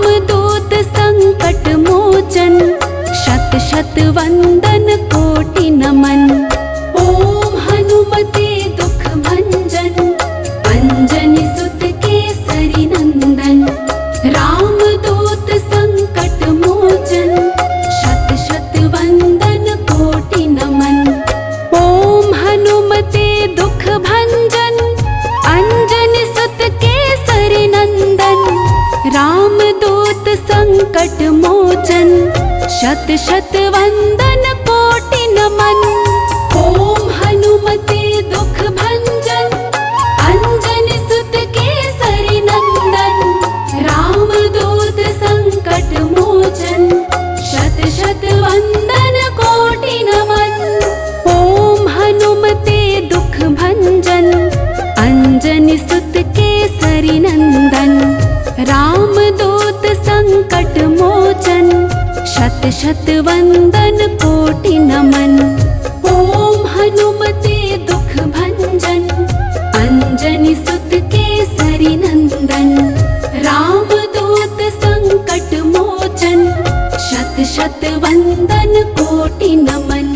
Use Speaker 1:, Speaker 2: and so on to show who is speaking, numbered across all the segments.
Speaker 1: रामदूत संकट मोचन, शत शत वंदन कोटि नमन। ओम हनुमते दुख भंजन, अंजनी सुत केसरी नंदन। रामदूत संकट मोचन, शत शत वंदन कोटि नमन। ओम हनुमते दुख भंजन, अंजनी सुत केसरी नंदन। रामदूत संकट मोचन, शत शत वंदन कोटि नमन। ओम हनुमते दुख भंजन, अंजनी सुत केसरी नंदन। रामदूत संकट मोचन, शत शत वंदन कोटि नमन। ओम हनुमते दुख भंजन, अंजनी सुत केसरी नंदन। रामदूत संकट मोचन, शत शत वंदन कोटि नमन। ओम हनुमते दुख भंजन, अंजनी सुत केसरी नंदन। रामदूत संकट मोचन, शत शत वंदन कोटि नमन।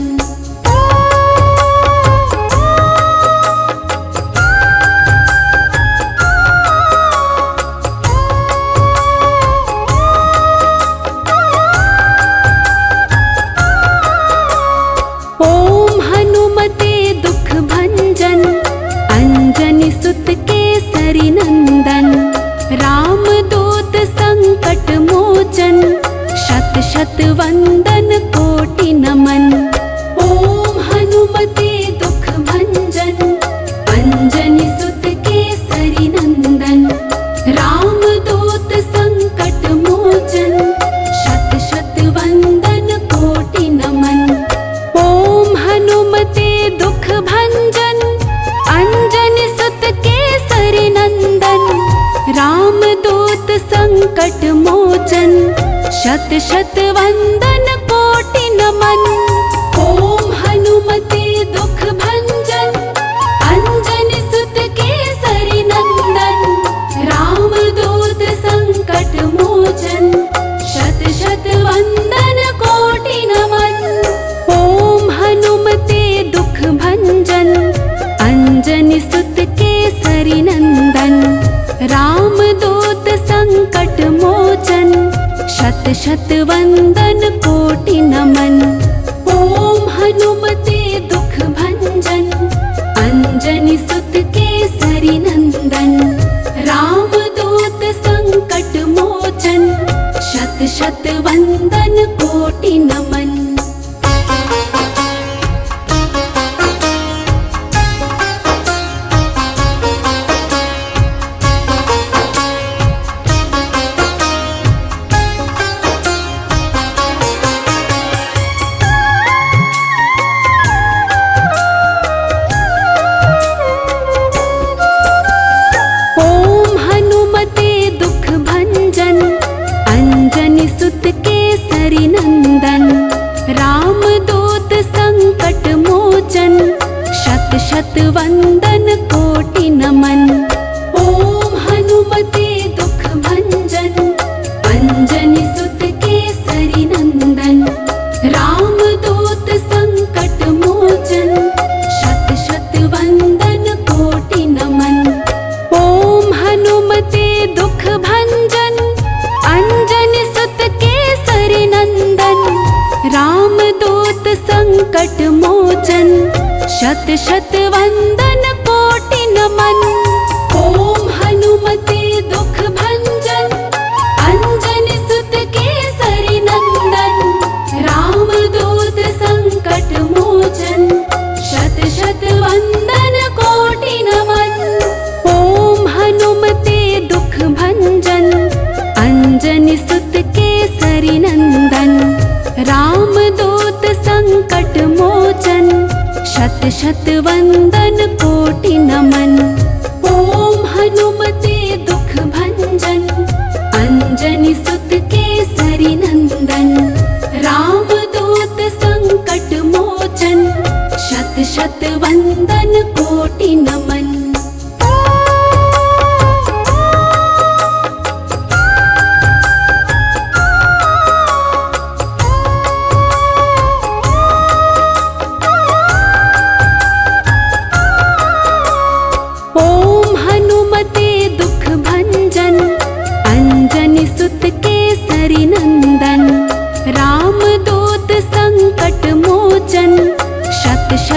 Speaker 1: ओम हनुमते दुख भंजन, अंजनी सुत केसरी नंदन। रामदूत संकट मोचन, शत शत वंदन कोटि नमन। ओम हनुमते दुख भंजन, अंजनी सुत केसरी नंदन। रामदूत संकट मोचन, शत शत वंदन कोटि नमन। ओम हनुमते दुख भंजन, अंजनी सुत केसरी नंदन। रामदूत संकट मोचन, शत शत वंदन कोटि नमन। ओम हनुमते दुख भंजन, अंजनी सुत केसरी नंदन। रामदूत संकट मोचन, शत शत वंदन कोटि नमन। ओम हनुमते दुख भंजन, अंजनी सुत केसरी नंदन। रामदूत संकट मोचन, शत शत वंदन कोटि नमन। ओम हनुमते दुख भंजन, अंजनी सुत केसरी नंदन। रामदूत संकट मोचन, शत शत वंदन कोटि नमन। ओम हनुमते दुख भंजन, अंजनी सुत केसरी नंदन। रामदूत संकट मोचन, शत शत वंदन कोटि नमन। ओम हनुमते दुख भंजन, अंजनी सुत केसरी नंदन। रामदूत संकट मोचन, शत शत वंदन कोटि नमन। ओम हनुमते दुख भंजन, अंजनी सुत केसरी नंदन। रामदूत संकट मोचन, शत शत वंदन कोटि नमन। ओम हनुमते दुख भंजन, अंजनी सुत केसरी नंदन। रामदूत संकट मोचन, शत शत वंदन कोटि नमन। ओम हनुमते दुख भंजन, अंजनी सुत केसरी नंदन। रामदूत संकट मोचन, शत शत वंदन कोटि नमन। ओम हनुमते दुख भंजन, अंजनी सुत केसरी नंदन। रामदूत संकट मोचन, शत शत वंदन कोटि नमन।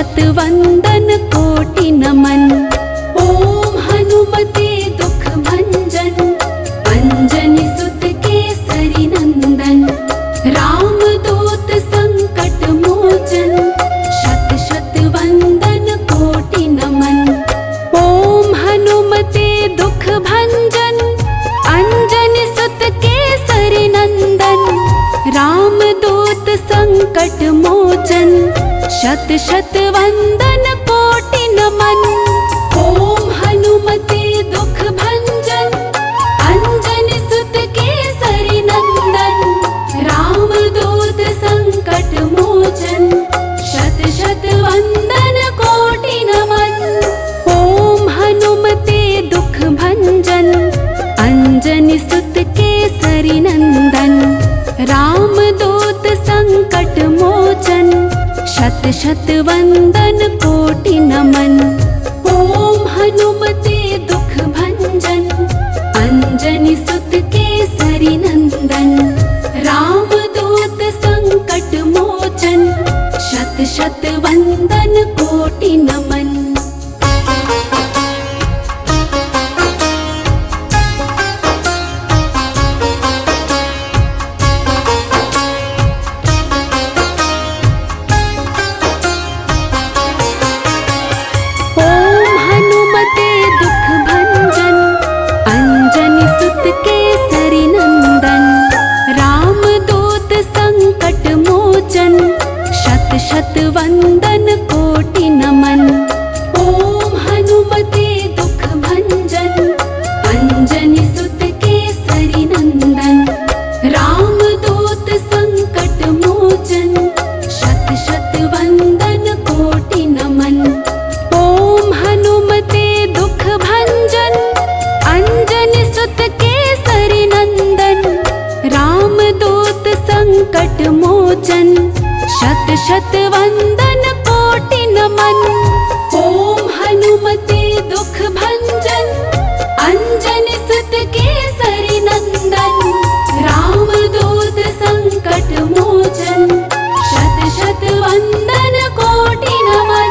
Speaker 1: शत वंदन कोटि नमन। ओम हनुमते दुख भंजन अंजनी सुत केसरी नंदन। राम दूत संकट मोचन शत शत वंदन कोटि नमन। ओम हनुमते दुख भंजन अंजनी सुत केसरी नंदन। राम दूत संकट मोचन शत शत वंदन कोटि नमन। ओम हनुमते दुख भंजन अंजनी सुत केसरी नंदन। राम दूत संकट मोचन शत शत वंदन कोटि नमन। ओम हनुमते दुख भंजन अंजनी सुत केसरी नंदन। राम दूत संकट मोचन शत शत वंदन कोटि नमन। ओम हनुमते दुख भंजन अंजनी सुत केसरी नंदन। राम दूत संकट मोचन शत शत वंदन कोटि नमन। शत वंदन कोटि नमन। ओम हनुमते दुख भंजन अंजनी सुत केसरी नंदन। राम दूत संकट मोचन शत शत वंदन कोटि नमन। ओम हनुमते दुख भंजन अंजनी सुत केसरी नंदन। राम दूत संकट मोचन शत शत वंदन कोटि नमन। ओम हनुमते दुख भंजन अंजनी सुत केसरी नंदन। राम दूत संकट मोचन शत शत वंदन कोटि नमन।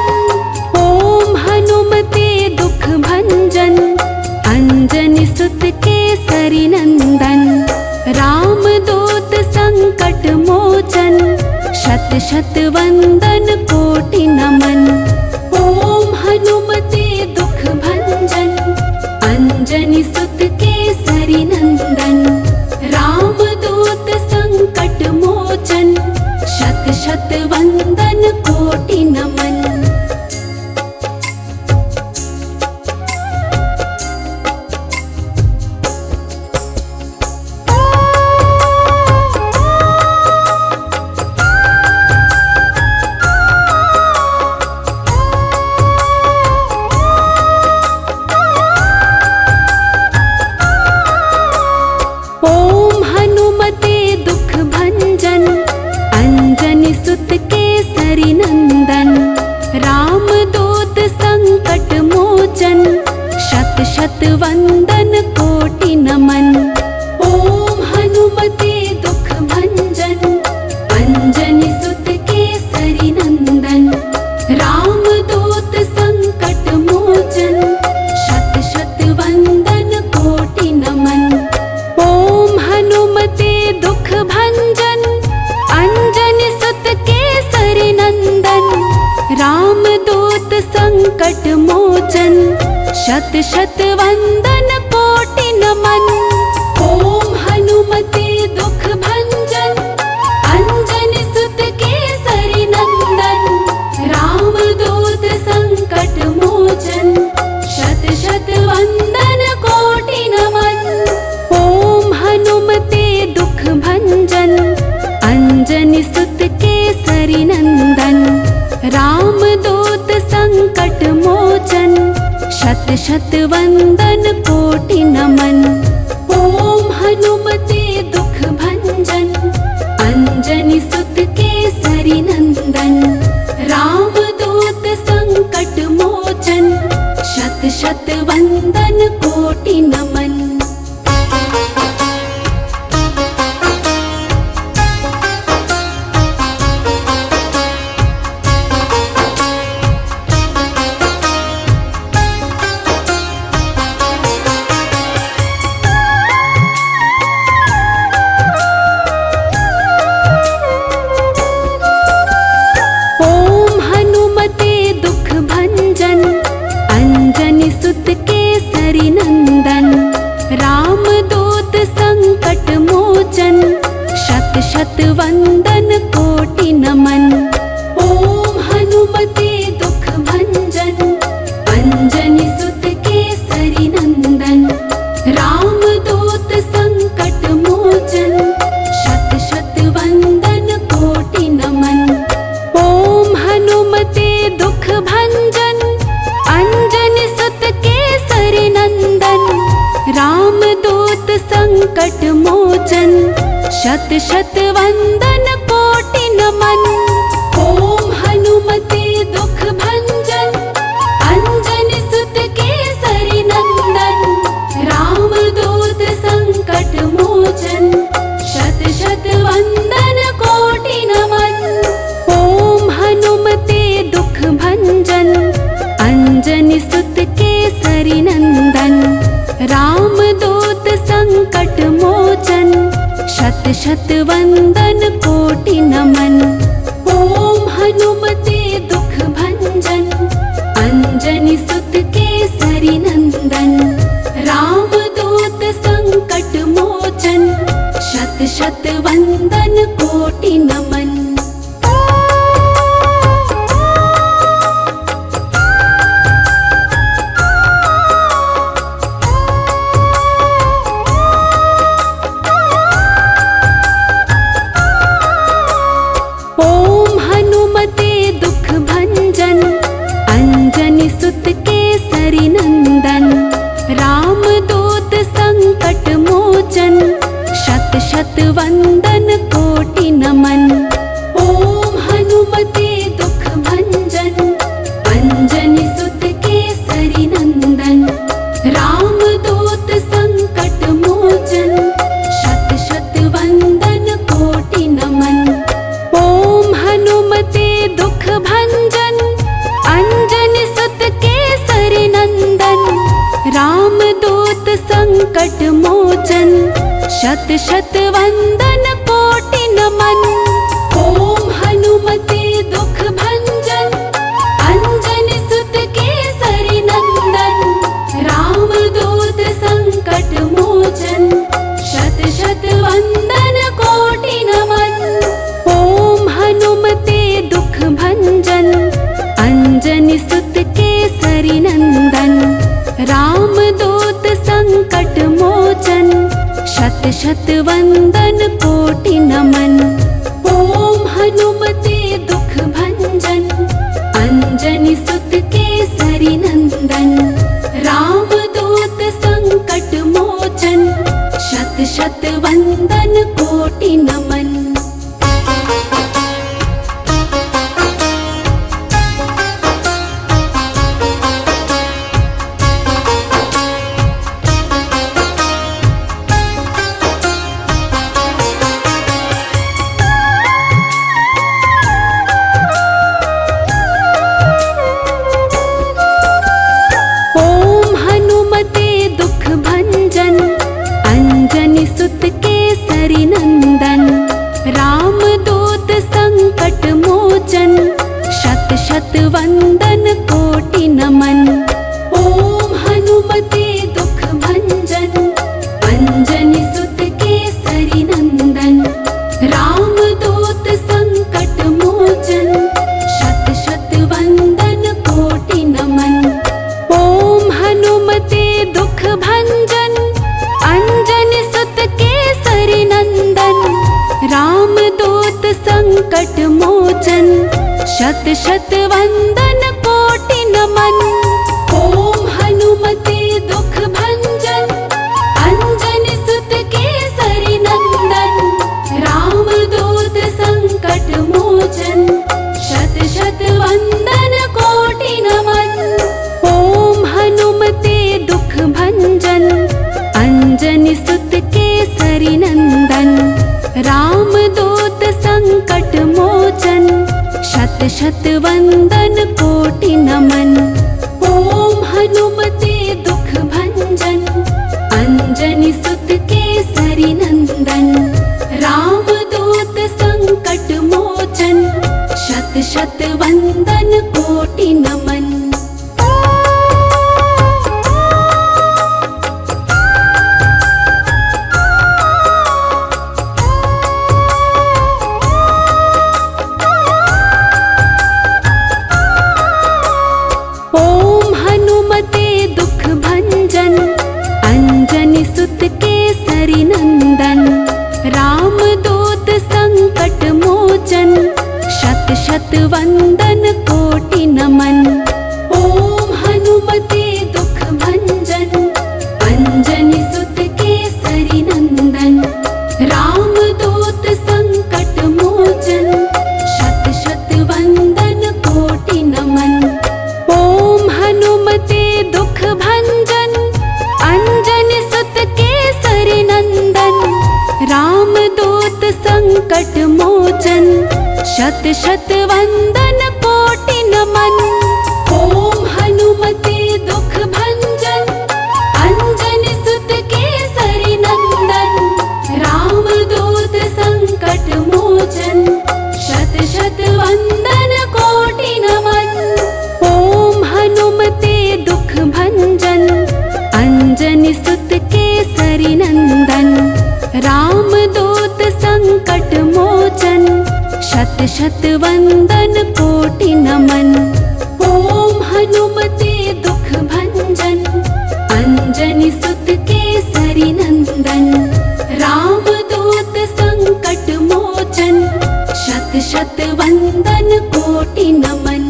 Speaker 1: ओम हनुमते दुख भंजन अंजनी सुत केसरी नंदन। राम दूत संकट मोचन शत शत वंदन कोटि नमन। ओम हनुमते दुख भंजन अंजनी सुत केसरी नंदन। राम दूत संकट मोचन शत शत वंदन कोटि नमन। ओम हनुमते दुख भंजन अंजनी सुत केसरी नंदन। राम दूत संकट मोचन शत शत वंदन कोटि नमन। ओम हनुमते दुख भंजन अंजनी सुत केसरी नंदन। राम दूत संकट मोचन शत शत वंदन कोटि नमन। ओम हनुमते दुख भंजन अंजनी सुत केसरी नंदन। राम दूत संकट मोचन शत शत वंदन कोटि नमन। ओम हनुमते दुख भंजन अंजनी सुत केसरी नंदन। राम दूत संकट मोचन शत शत वंदन कोटि नमन। ओम हनुमते दुख भंजन अंजनी सुत केसरी नंदन। राम दूत संकट मोचन शत शत वंदन मोचन, शत शत वंदन कोटि नमन। ओम हनुमते दुख भंजन, अंजनी सुत केसरी नंदन। राम दूत संकट मोचन, शत शत वंदन कोटि नमन। ओम हनुमते दुख भंजन, अंजनी सुत केसरी नंदन। राम दूत संकट मोचन, शत शत वंदन कोटि नमन। ओम हनुमते दुख भंजन, अंजनी सुत केसरी नंदन। राम दूत संकट मोचन, शत शत वंदन कोटि नमन। ओम हनुमते दुख भंजन, अंजनी सुत केसरी नंदन। राम दूत संकट मोचन, शत शत वंदन कोटि नमन। ओम हनुमते दुख भंजन, अंजनी सुत केसरी नंदन। राम दूत संकट मोचन, शत शत वंदन कोटि नमन। ओम हनुमते दुख भंजन, अंजनी सुत केसरी नंदन। राम दूत संकट मोचन, शत शत वंदन कोटि नमन। ओम हनुमते दुख भंजन, अंजनी सुत केसरी नंदन। राम दूत संकट मोचन, शत शत वंदन कोटि नमन। ओम हनुमते दुख भंजन, अंजनी सुत केसरी नंदन। राम दूत संकट मोचन, शत शत वंदन कोटि नमन। ओम हनुमते दुख भंजन, अंजनी सुत केसरी नंदन। राम दूत संकट मोचन, शत शत वंदन कोटि नमन। ओम हनुमते दुख भंजन, अंजनी सुत केसरी नंदन। राम दूत संकट मोचन, शत शत वंदन कोटि नमन। ओम हनुमते दुख भंजन, अंजनी सुत केसरी नंदन। राम दूत संकट मोचन, शत शत वंदन कोटि नमन। ओम हनुमते दुख भंजन, अंजनी सुत केसरी नंदन। राम दूत संकट मोचन, शत शत वंदन कोटि नमन। ओम हनुमते दुख भंजन, अंजनी सुत केसरी नंदन। राम दूत संकट मोचन, शत शत वंदन कोटि नमन। ओम हनुमते दुख भंजन, अंजनी सुत केसरी नंदन। राम दूत संकट मोचन, शत शत वंदन कोटि नमन। ओम हनुमते दुख भंजन, अंजनी सुत केसरी नंदन। राम दूत संकट मोचन, शत शत वंदन कोटि नमन। ओम हनुमते दुख भंजन, अंजनी सुत केसरी नंदन। राम दूत संकट मोचन, शत शत वंदन कोटि नमन। ओम हनुमते दुख भंजन, अंजनी सुत केसरी नंदन। राम दूत संकट मोचन, शत शत वंदन कोटि।
Speaker 2: コティナマン
Speaker 1: ओम शत वंदन कोटि नमन। ओम हनुमते दुख भंजन अंजनी सुत केसरी नंदन। राम दूत संकट मोचन शत शत वंदन कोटि नमन। ओम हनुमते दुख भंजन अंजनी सुत केसरी नंदन। राम दूत संकट मोचन शत शत वंदन कोटि नमन। ओम हनुमते दुख भंजन अंजनी सुत केसरी नंदन। राम दूत संकट मोचन शत शत वंदन कोटि नमन। ओम हनुमते दुख भंजन अंजनी सुत केसरी नंदन। राम दूत संकट मोचन शत शत वंदन कोटि नमन। ओम हनुमते दुख भंजन अंजनी सुत केसरी नंदन। राम दूत संकट मोचन शत शत वंदन कोटि नमन।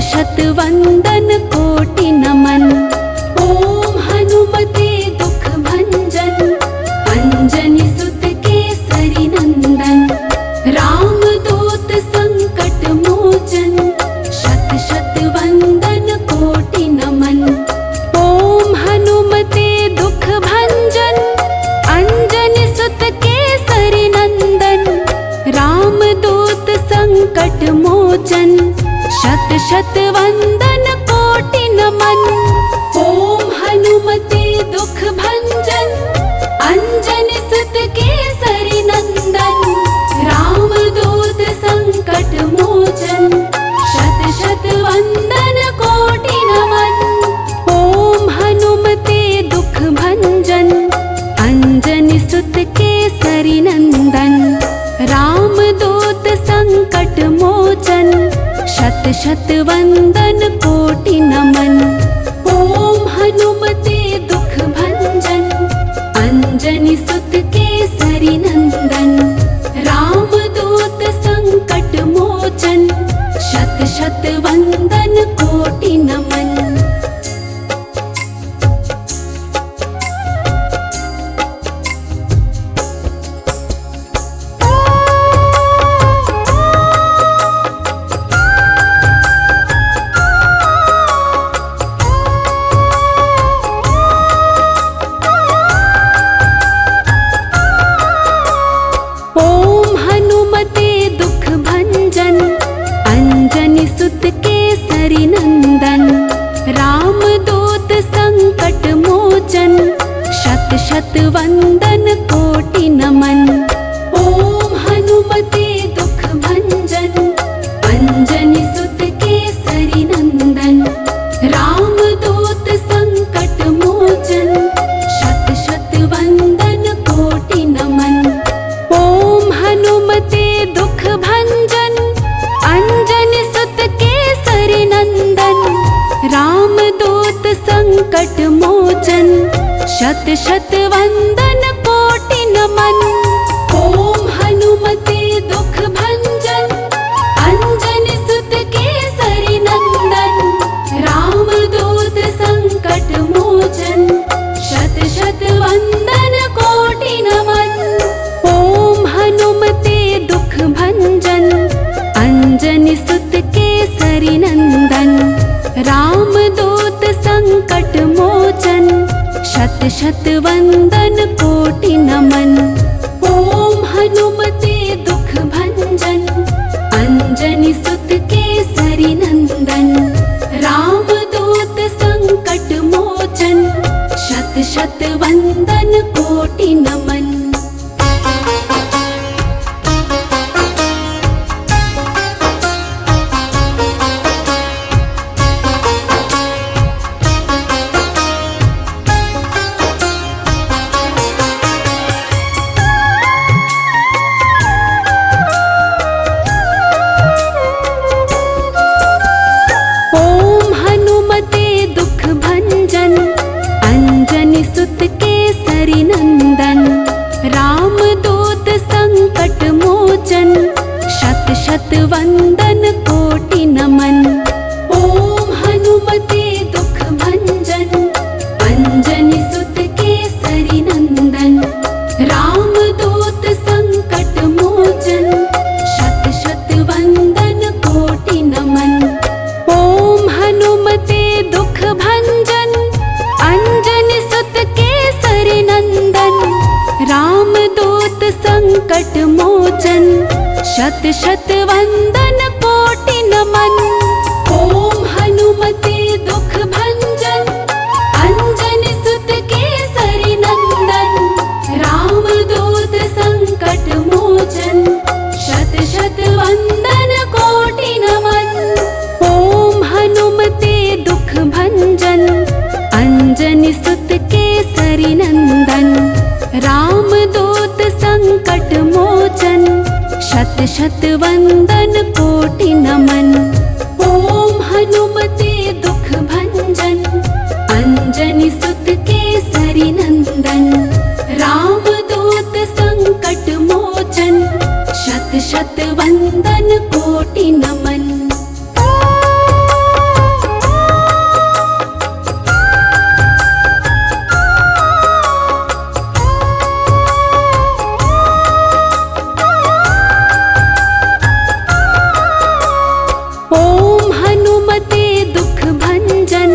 Speaker 1: शत वंदन कोटि नमन। ओम हनुमते दुख भंजन अंजनी सुत केसरी नंदन। राम दूत संकट मोचन शत शत वंदन कोटि नमन। ओम हनुमते दुख भंजन अंजनी सुत केसरी नंदन। राम दूत संकट मोचन शत शत वंदन कोटि नमन। ओम हनुमते दुख भंजन अंजनी सुत केसरी नंदन। राम दूत संकट मोचन शत शत वंदन कोटि नमन। ओम हनुमते दुख भंजन अंजनी सुत केसरी नंदन। राम दूत संकट मोचन शत शत वंदन कोटि नमन। ओम हनुमते दुख भंजन अंजनी सुत केसरी नंदन। राम दूत संकट मोचन शत शत वंदन कोटि नमन। सुत केसरी नंदन। राम दूत संकट मोचन शत शत वंदन कोटि नमन। ओम हनुमते दुख भंजन अंजनी सुत केसरी नंदन। राम दूत संकट मोचन शत शत वंदन कोटि नमन। ओम हनुमते दुख भंजन अंजनी सुत केसरी नंदन। राम दूत संकट मोचन शत शत वंदन कोटि नमन। ओम हनुमते दुख भंजन अंजनी सुत केसरी नंदन। राम दूत संकट मोचन शत शत वंदन कोटि नमन। ओम हनुमते दुख भंजन अंजनी सुत केसरी नंदन। राम दूत संकट मोचन शत शत वंदन कोटि नमन। ओम हनुमते दुख भंजन अंजनी सुत केसरी नंदन। राम दूत संकट मोचन शत शत वंदन कोटि नमन। वंदन कोटि नमन। ओम हनुमते दुख भंजन अंजनी सुत केसरी नंदन। राम दूत संकट मोचन शत शत वंदन कोटि नमन। ओम हनुमते दुख भंजन अंजनी सुत केसरी नंदन। राम दूत संकट मोचन शत शत वंदन कोटि नमन। ओम हनुमते दुख भंजन अंजनी सुत केसरी नंदन। राम दूत संकट मोचन शत शत वंदन कोटि नमन। ओम हनुमते दुख भंजन अंजनी सुत केसरी नंदन। राम दूत संकट मोचन शत शत वंदन कोटि नमन। ओम हनुमते दुख भंजन अंजनी सुत केसरी नंदन। राम दूत संकट मोचन शत शत वंदन कोटि नमन। ओम हनुमते दुख भंजन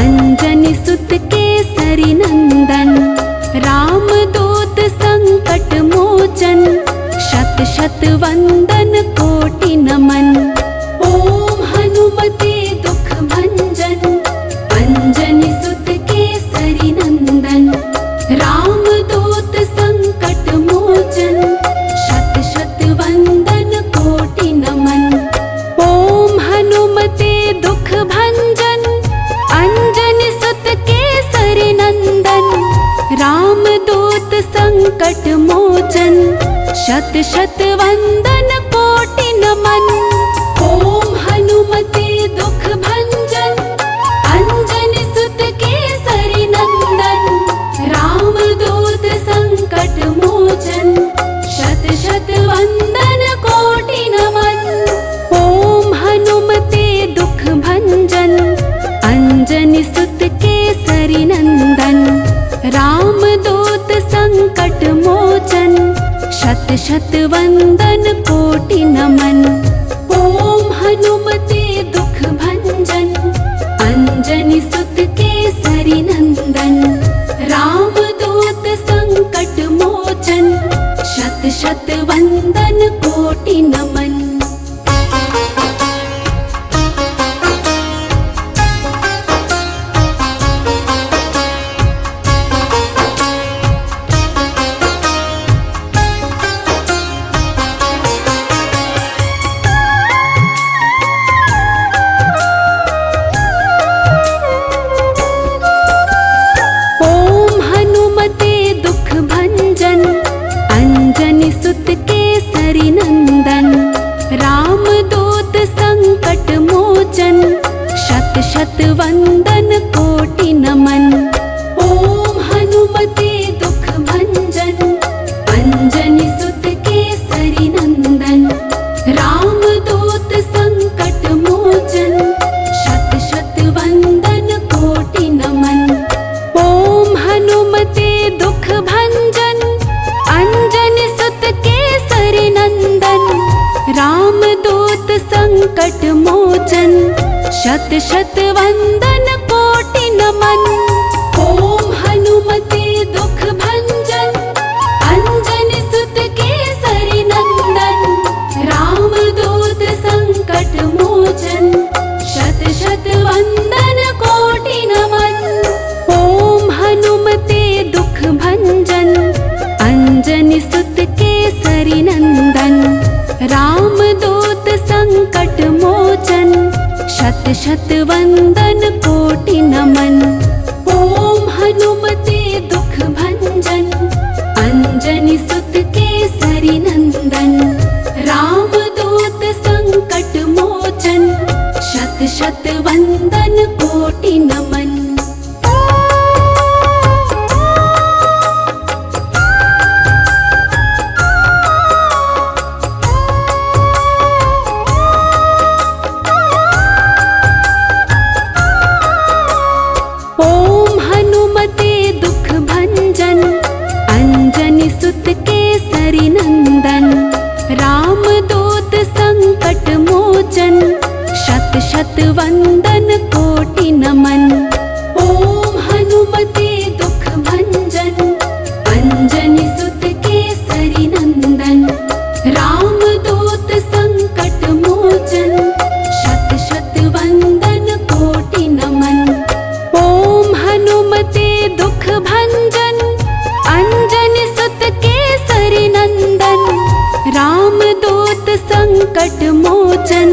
Speaker 1: अंजनी सुत केसरी नंदन। राम दूत संकट मोचन शत शत वंदन कोटि नमन। ओम हनुमते दुख भंजन अंजनी सुत केसरी नंदन। राम दूत संकट मोचन शत शत वंदन कोटि नमन। ओम हनुमते दुख भंजन अंजनी सुत केसरी नंदन। राम दूत संकट मोचन शत शत वंदन कोटि नमन। ओम हनुमते दुख भंजन अंजनी सुत केसरी नंदन। राम दूत संकट मोचन शत शत वंदन कोटि नमन। ओम हनुमते दुख भंजन अंजनी सुत केसरी नंदन। राम दूत संकट मोचन शत शत वंदन कोटि नमन। ओम हनुमते दुख भंजन अंजनी सुत केसरी नंदन। राम दूत संकट मोचन शत शत वंदन कोटि नमन। ओम हनुमते दुख भंजन अंजनी सुत केसरी नंदन। राम दूत संकट मोचन शत शत वंदन कोटि नमन। ओम हनुमते दुख भंजन अंजनी सुत केसरी नंदन। राम दूत संकट मोचन शत शत वंदन कोटि नमन। ओम हनुमते दुख भंजन अंजनी सुत केसरी नंदन। राम दूत संकट मोचन शत शत वंदन कोटि नमन। ओम हनुमते दुख भंजन अंजनी सुत केसरी नंदन। राम दूत संकट मोचन शत शत वंदन कोटि नमन। ओम हनुमते दुख भंजन अंजनी सुत केसरी नंदन। राम दूत संकट मोचन शत शत वंदन कोटि नमन। ओम हनुमते दुख भंजन अंजनी सुत केसरी नंदन। राम दूत संकट मोचन शत शत वंदन कोटि नमन। मोचन, शत शत वंदन कोटि नमन। ओम हनुमते दुख भंजन, अंजनी सुत केसरी नंदन। राम दूत संकट मोचन, शत शत वंदन कोटि नमन। ओम हनुमते दुख भंजन, अंजनी सुत केसरी नंदन। राम दूत संकट मोचन,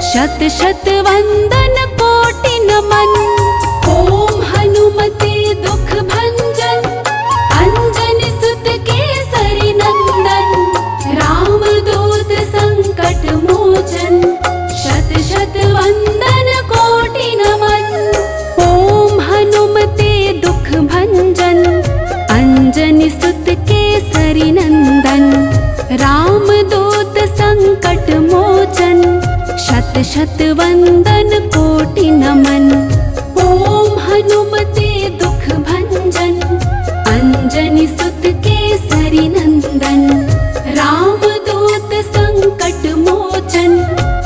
Speaker 1: शत शत वंदन कोटि नमन। ओम हनुमते दुख भंजन, अंजनी सुत केसरी नंदन। राम दूत संकट मोचन, शत शत वंदन कोटि नमन। ओम हनुमते दुख भंजन, अंजनी सुत केसरी नंदन। राम दूत संकट मोचन, शत शत वंदन कोटि नमन। ओम हनुमते दुख भंजन, अंजनी सुत केसरी नंदन। राम दूत संकट मोचन,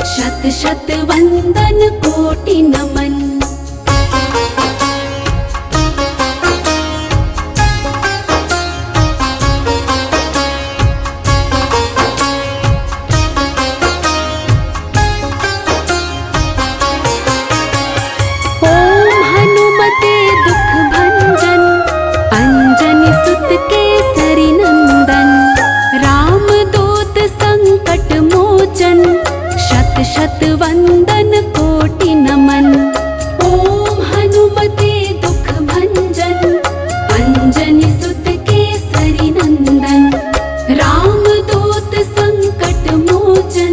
Speaker 1: शत शत वंदन कोटि नमन। शत वंदन कोटि नमन। ओम हनुमते दुख भंजन, अंजनी सुत केसरी नंदन। राम दूत संकट मोचन,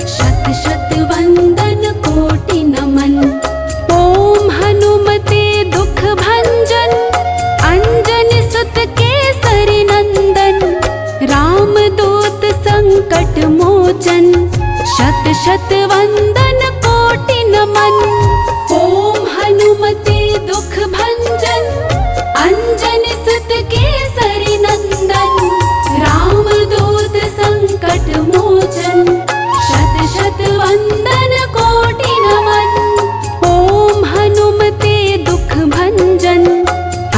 Speaker 1: शत शत वंदन कोटि नमन। ओम हनुमते दुख भंजन, अंजनी सुत केसरी नंदन। राम दूत संकट मोचन, शत शत वंदन कोटि नमन। ओम हनुमते दुख भंजन, अंजनी सुत केसरी नंदन। राम दूत संकट मोचन, शत शत वंदन कोटि नमन। ओम हनुमते दुख भंजन,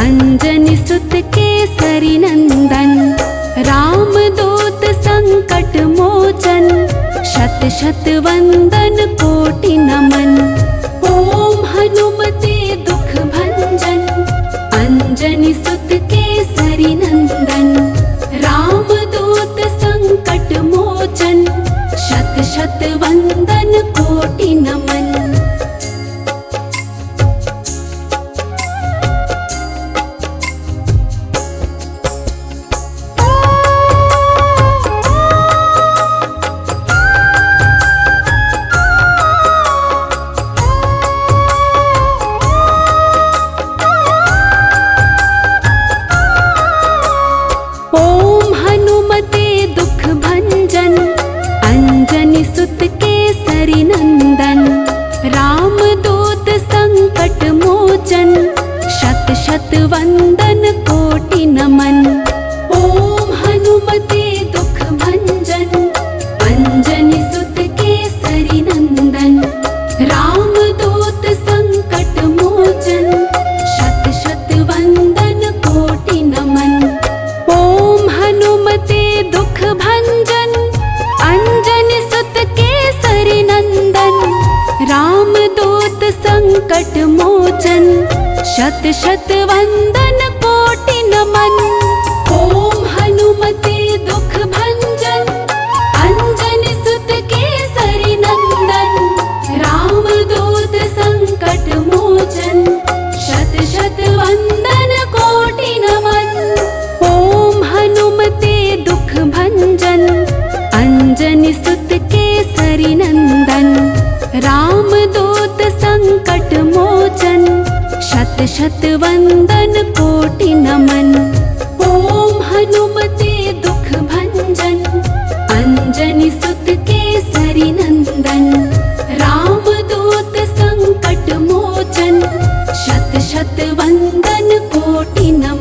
Speaker 1: अंजनी सुत केसरी नंदन। राम दूत संकट मोचन, शत शत वंदन कोटि नमन। ओम हनुमते दुख भंजन, अंजनी सुत केसरी नंदन। राम दूत संकट मोचन, शत शत वंदन कोटि नमन। ओम हनुमते दुख भंजन, अंजनी सुत केसरी नंदन। राम दूत संकट मोचन, शत शत वंदन कोटि नमन। ओम हनुमते दुख भंजन, अंजनी सुत केसरी नंदन। राम दूत संकट मोचन, शत शत वंदन कोटि नमन। ओम हनुमते दुख भंजन, अंजनी सुत केसरी नंदन। राम दूत संकट मोचन, शत शत वंदन कोटि नमन। ओम हनुमते दुख भंजन, अंजनी सुत केसरी नंदन। राम दूत संकट मोचन, शत शत वंदन कोटि नमन। ओम हनुमते दुख भंजन, अंजनी सुत केसरी नंदन। राम दूत संकट मोचन, शत शत वंदन कोटि नमन। ओम हनुमते दुख भंजन, अंजनी सुत केसरी नंदन। राम दूत संकट मोचन, शत शत वंदन कोटि नमन।